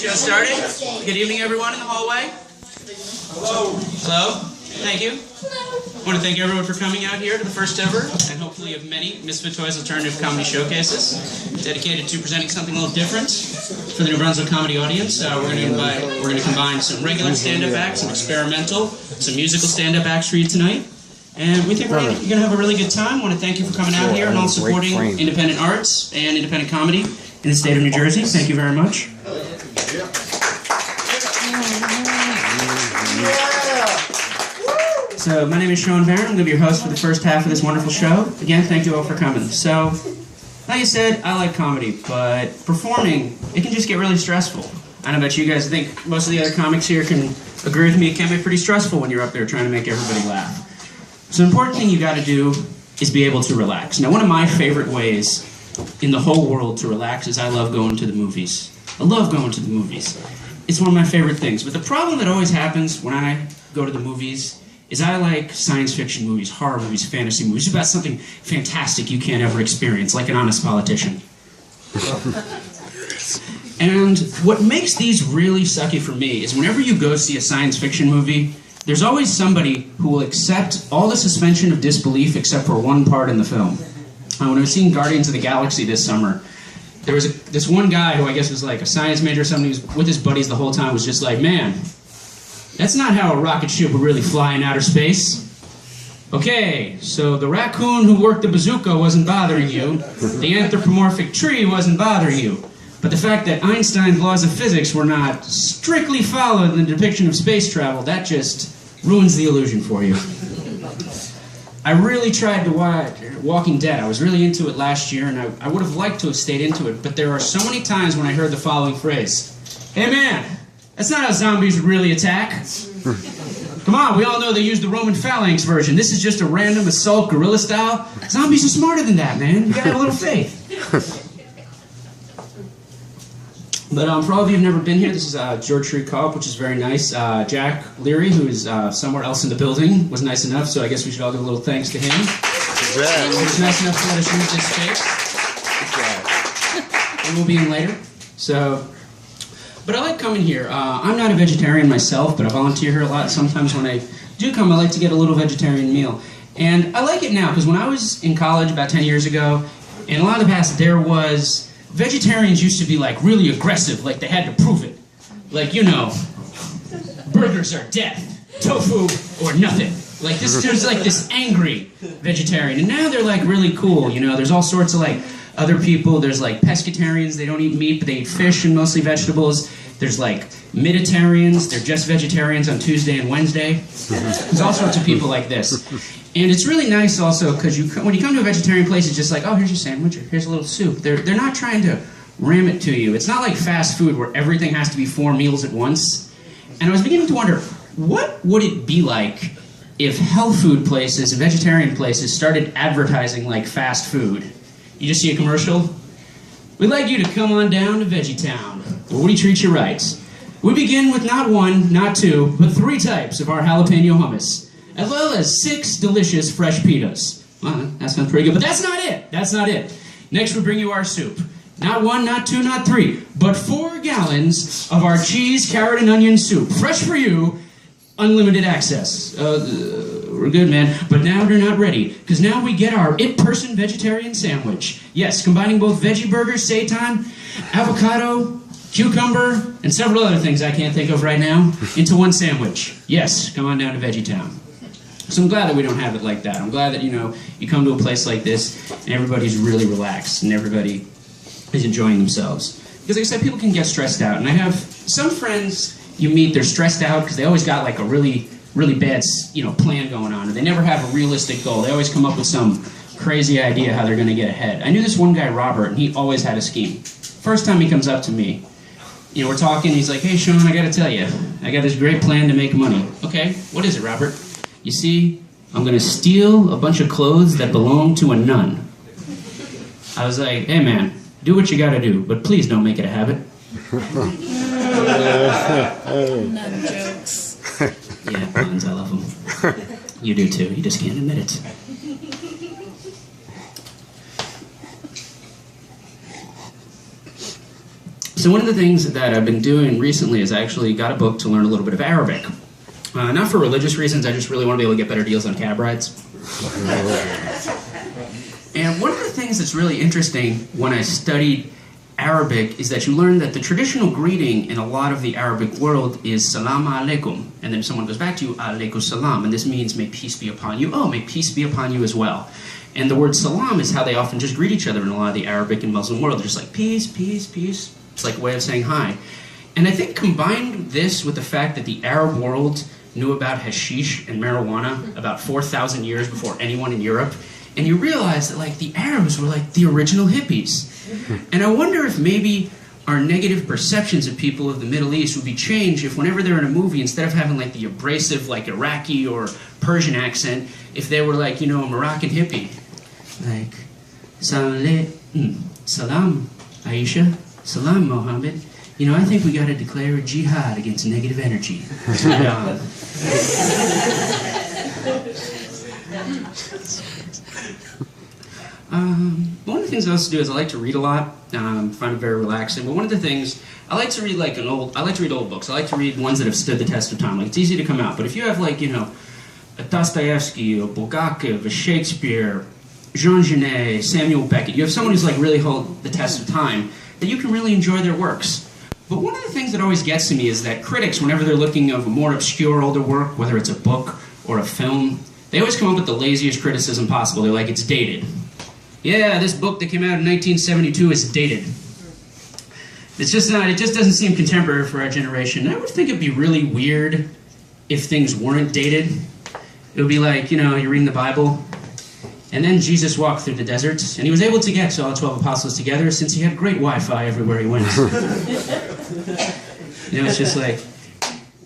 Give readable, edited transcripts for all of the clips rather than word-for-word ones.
Show started. Good evening, everyone in the hallway. Hello. Hello. Thank you. I want to thank everyone for coming out here to the first ever, and hopefully of many, Misfit Toys Alternative Comedy Showcases, dedicated to presenting something a little different for the New Brunswick comedy audience. We're going to combine some regular stand-up acts, some experimental, some musical stand-up acts for you tonight. And we think we're going to have a really good time. I want to thank you for coming out here and all supporting independent arts and independent comedy in the state of New Jersey. Thank you very much. So, my name is Shawn Barron. I'm going to be your host for the first half of this wonderful show. Again, thank you all for coming. So, like I said, I like comedy, but performing, it can just get really stressful. I don't know about you guys. I think most of the other comics here can agree with me. It can be pretty stressful when you're up there trying to make everybody laugh. So, the important thing you got to do is be able to relax. Now, one of my favorite ways in the whole world to relax is I love going to the movies. I love going to the movies. It's one of my favorite things. But the problem that always happens when I go to the movies is I like science fiction movies, horror movies, fantasy movies, about something fantastic you can't ever experience, like an honest politician. And what makes these really sucky for me is whenever you go see a science fiction movie, there's always somebody who will accept all the suspension of disbelief except for one part in the film. When I was seeing Guardians of the Galaxy this summer, there was this one guy who I guess was like a science major or something, who was with his buddies the whole time, was just like, man, that's not how a rocket ship would really fly in outer space. Okay, so the raccoon who worked the bazooka wasn't bothering you, the anthropomorphic tree wasn't bothering you, but the fact that Einstein's laws of physics were not strictly followed in the depiction of space travel, that just ruins the illusion for you. I really tried to watch Walking Dead. I was really into it last year, and I would have liked to have stayed into it, but there are so many times when I heard the following phrase, "Hey man, that's not how zombies would really attack. Come on, we all know they used the Roman phalanx version. This is just a random assault, guerrilla style. Zombies are smarter than that, man. You gotta have a little faith." But for all of you who've never been here, this is George Street Co-op, which is very nice. Jack Leary, who is somewhere else in the building, was nice enough, so I guess we should all give a little thanks to him. He was nice enough to let us use this space. And we'll be in later. So, but I like coming here. I'm not a vegetarian myself, but I volunteer here a lot. Sometimes when I do come, I like to get a little vegetarian meal. And I like it now, because when I was in college about 10 years ago, in a lot of the past, vegetarians used to be like really aggressive, like they had to prove it. Like, you know, burgers are death, tofu or nothing. Like there's like this angry vegetarian. And now they're like really cool, you know, there's all sorts of like other people. There's like pescatarians, they don't eat meat, but they eat fish and mostly vegetables. There's like Mediterraneans, they're just vegetarians on Tuesday and Wednesday. There's all sorts of people like this. And it's really nice also because when you come to a vegetarian place, it's just like, oh, here's your sandwich, or here's a little soup. They're not trying to ram it to you. It's not like fast food where everything has to be 4 meals at once. And I was beginning to wonder, what would it be like if health food places and vegetarian places started advertising like fast food? You just see a commercial? We'd like you to come on down to VeggieTown, where we treat you right. We begin with not 1, not 2, but 3 types of our jalapeno hummus, as well as 6 delicious fresh pitas. Well, that sounds pretty good, but that's not it. That's not it. Next, we bring you our soup. Not 1, not 2, not 3, but 4 gallons of our cheese, carrot, and onion soup. Fresh for you, unlimited access. We're good, man. But now they're not ready, because now we get our it-person vegetarian sandwich. Yes, combining both veggie burgers, seitan, avocado, cucumber, and several other things I can't think of right now, into one sandwich. Yes, come on down to VeggieTown. So I'm glad that we don't have it like that. I'm glad that, you know, you come to a place like this, and everybody's really relaxed, and everybody is enjoying themselves. Because like I said, people can get stressed out, and I have some friends you meet, they're stressed out because they always got like a really bad, you know, plan going on, and they never have a realistic goal. They always come up with some crazy idea how they're going to get ahead. I knew this one guy, Robert, and he always had a scheme. First time he comes up to me, you know, we're talking, he's like, "Hey, Shawn, I got to tell you, I got this great plan to make money." "Okay, what is it, Robert?" "You see, I'm going to steal a bunch of clothes that belong to a nun." I was like, "Hey, man, do what you got to do, but please don't make it a habit." Nun jokes. Yeah, nuns, I love them. You do too, you just can't admit it. So one of the things that I've been doing recently is I actually got a book to learn a little bit of Arabic. Not for religious reasons, I just really want to be able to get better deals on cab rides. And one of the things that's really interesting when I studied Arabic is that you learn that the traditional greeting in a lot of the Arabic world is salam alaikum. And then someone goes back to you, alaikum salam, and this means may peace be upon you. Oh, may peace be upon you as well. And the word salam is how they often just greet each other in a lot of the Arabic and Muslim world. They're just like peace, peace, peace. It's like a way of saying hi. And I think combined this with the fact that the Arab world knew about hashish and marijuana about 4,000 years before anyone in Europe, and you realize that like the Arabs were like the original hippies. And I wonder if maybe our negative perceptions of people of the Middle East would be changed if whenever they're in a movie, instead of having like the abrasive like Iraqi or Persian accent, if they were like, you know, a Moroccan hippie. Like, salam, Aisha, salam, Mohammed. You know, I think we got to declare a jihad against negative energy. One of the things I also do is I like to read a lot. Find it very relaxing. But one of the things I like to read, like I like to read old books. I like to read ones that have stood the test of time. Like it's easy to come out. But if you have like, you know, a Dostoevsky, a Bulgakov, a Shakespeare, Jean Genet, Samuel Beckett, you have someone who's like really hold the test of time, that you can really enjoy their works. But one of the things that always gets to me is that critics, whenever they're looking of a more obscure older work, whether it's a book or a film, they always come up with the laziest criticism possible. They're like, it's dated. Yeah, this book that came out in 1972 is dated. It's just not, it just doesn't seem contemporary for our generation. I would think it'd be really weird if things weren't dated. It would be like, you know, you're reading the Bible, and then Jesus walked through the desert, and he was able to get all 12 apostles together since he had great Wi-Fi everywhere he went. You know, it's just like,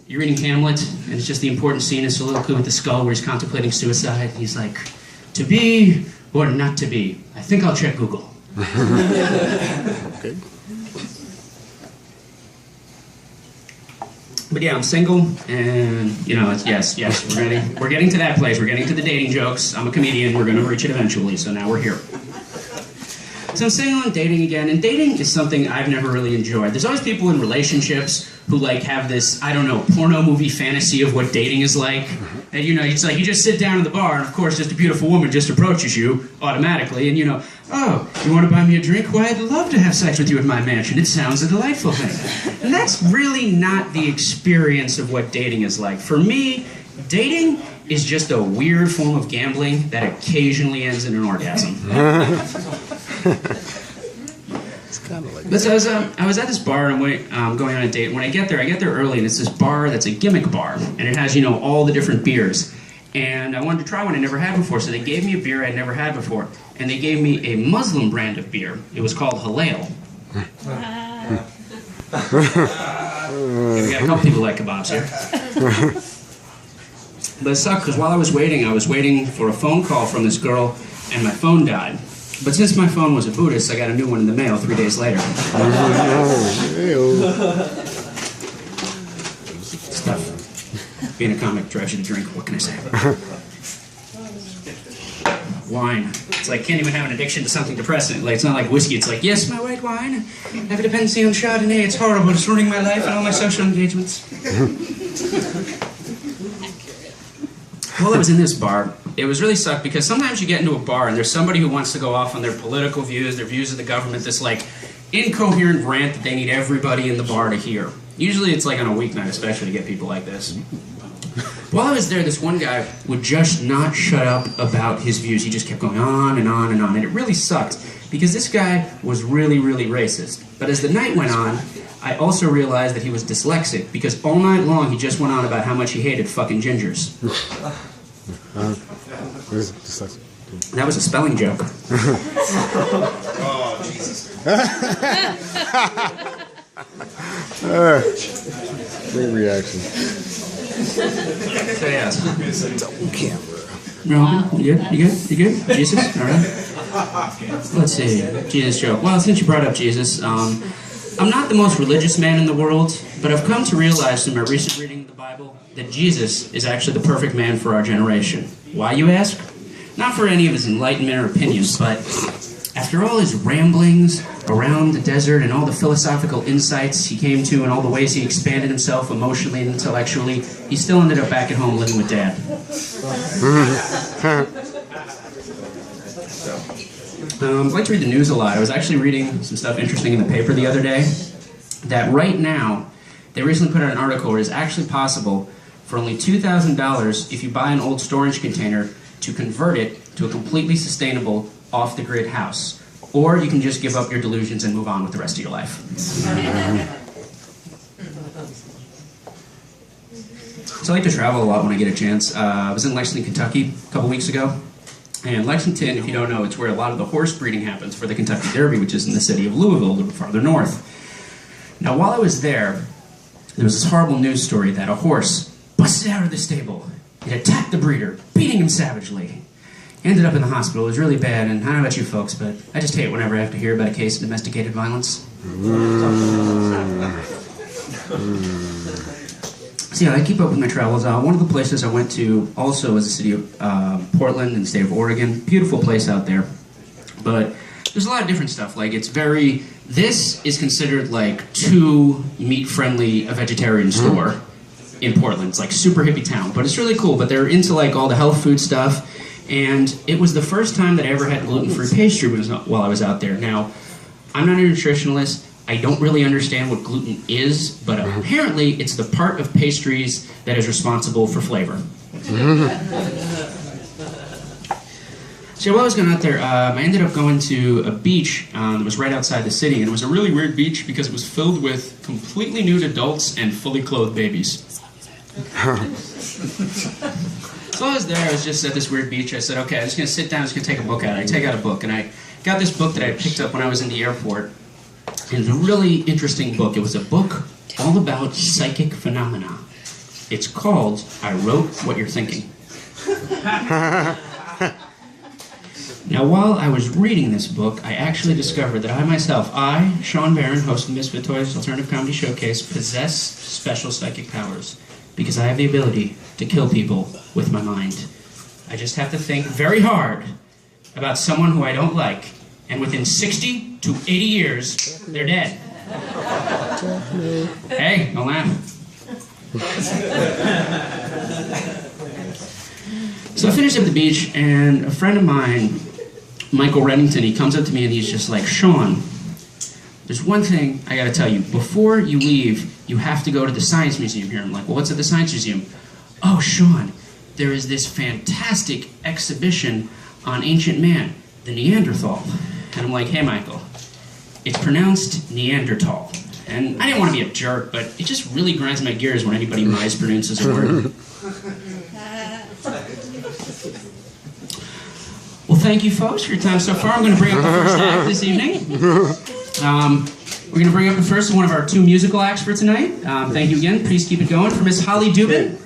you're reading Hamlet, and it's just the important scene in soliloquy with the skull where he's contemplating suicide. He's like, to be or not to be? I think I'll check Google. Okay. But yeah, I'm single, and you know, it's, yes, we're getting to that place. We're getting to the dating jokes. I'm a comedian. We're going to reach it eventually. So now we're here. So I'm single and dating again, and dating is something I've never really enjoyed. There's always people in relationships who like have this, I don't know, porno movie fantasy of what dating is like. And you know, it's like you just sit down in the bar, and of course, just a beautiful woman just approaches you automatically, and you know, oh, you want to buy me a drink? Why, I'd love to have sex with you at my mansion. It sounds a delightful thing. And that's really not the experience of what dating is like. For me, dating is just a weird form of gambling that occasionally ends in an orgasm. It's kind of like But so I was at this bar and I'm going on a date. When I get there early, and it's this bar that's a gimmick bar, and it has, you know, all the different beers. And I wanted to try one I never had before, so they gave me a beer I'd never had before, and they gave me a Muslim brand of beer. It was called Halal. Yeah, we got a couple people like kebabs here. But it sucked because while I was waiting for a phone call from this girl, and my phone died. But since my phone was a Buddhist, I got a new one in the mail 3 days later. Stuff. Being a comic drives you to drink. What can I say? Wine. It's like, can't even have an addiction to something depressing. Like, it's not like whiskey. It's like, yes, my white wine. I have a dependency on Chardonnay. It's horrible. It's ruining my life and all my social engagements. While I was in this bar, it was really sucked because sometimes you get into a bar and there's somebody who wants to go off on their political views, their views of the government, this like incoherent rant that they need everybody in the bar to hear. Usually it's like on a weeknight, especially to get people like this. While I was there, this one guy would just not shut up about his views. He just kept going on and on and on, and it really sucked because this guy was really, really racist. But as the night went on, I also realized that he was dyslexic because all night long he just went on about how much he hated fucking gingers. That was a spelling joke. Oh, Jesus. Great reaction. So yes. Double camera. You good? You good? Jesus? Alright. Let's see. Jesus joke. Well, since you brought up Jesus, I'm not the most religious man in the world, but I've come to realize through my recent reading of the Bible that Jesus is actually the perfect man for our generation. Why, you ask? Not for any of his enlightenment or opinions, but after all his ramblings, around the desert and all the philosophical insights he came to and all the ways he expanded himself emotionally and intellectually, he still ended up back at home living with Dad. I like to read the news a lot. I was actually reading some stuff interesting in the paper the other day that right now, they recently put out an article where it's actually possible for only $2,000 if you buy an old storage container to convert it to a completely sustainable off-the-grid house. Or you can just give up your delusions and move on with the rest of your life. So I like to travel a lot when I get a chance. I was in Lexington, Kentucky a couple weeks ago. And Lexington, if you don't know, it's where a lot of the horse breeding happens for the Kentucky Derby, which is in the city of Louisville, a little farther north. Now, while I was there was this horrible news story that a horse busted out of the stable. It attacked the breeder, beating him savagely. He ended up in the hospital. It was really bad, and I don't know about you folks, but I just hate whenever I have to hear about a case of domesticated violence. So yeah, I keep up with my travels. One of the places I went to also was the city of Portland in the state of Oregon. Beautiful place out there. But there's a lot of different stuff. Like, this is considered like too meat-friendly a vegetarian store in Portland. It's like super hippie town, but it's really cool. But they're into like all the health food stuff. And it was the first time that I ever had gluten-free pastry while I was out there. Now, I'm not a nutritionalist. I don't really understand what gluten is, but apparently it's the part of pastries that is responsible for flavor. So while I was going out there, I ended up going to a beach that was right outside the city, and it was a really weird beach because it was filled with completely nude adults and fully clothed babies. So I was there, I was just at this weird beach. I said, okay, I'm just going to sit down, I'm just going to take a book out. I take out a book, and I got this book that I picked up when I was in the airport. And it's a really interesting book. It was a book all about psychic phenomena. It's called I Wrote What You're Thinking. Now, while I was reading this book, I actually discovered that I, Shawn Barron, host of the Misfit Toys Alternative Comedy Showcase, possess special psychic powers because I have the ability to kill people with my mind. I just have to think very hard about someone who I don't like, and within 60 to 80 years, they're dead. Hey, don't laugh. So I finished up at the beach, and a friend of mine, Michael Reddington, he comes up to me and he's just like, Shawn, there's one thing I gotta tell you. Before you leave, you have to go to the Science Museum here. I'm like, well, what's at the Science Museum? Oh, Shawn, there is this fantastic exhibition on ancient man, the Neanderthal. And I'm like, hey, Michael, it's pronounced Neanderthal. And I didn't want to be a jerk, but it just really grinds my gears when anybody mispronounces a word. Well, thank you, folks, for your time so far. I'm going to bring up the first act this evening. We're going to bring up the first one of our two musical acts for tonight. Thank you again. Please keep it going for Miss Holly Dubin.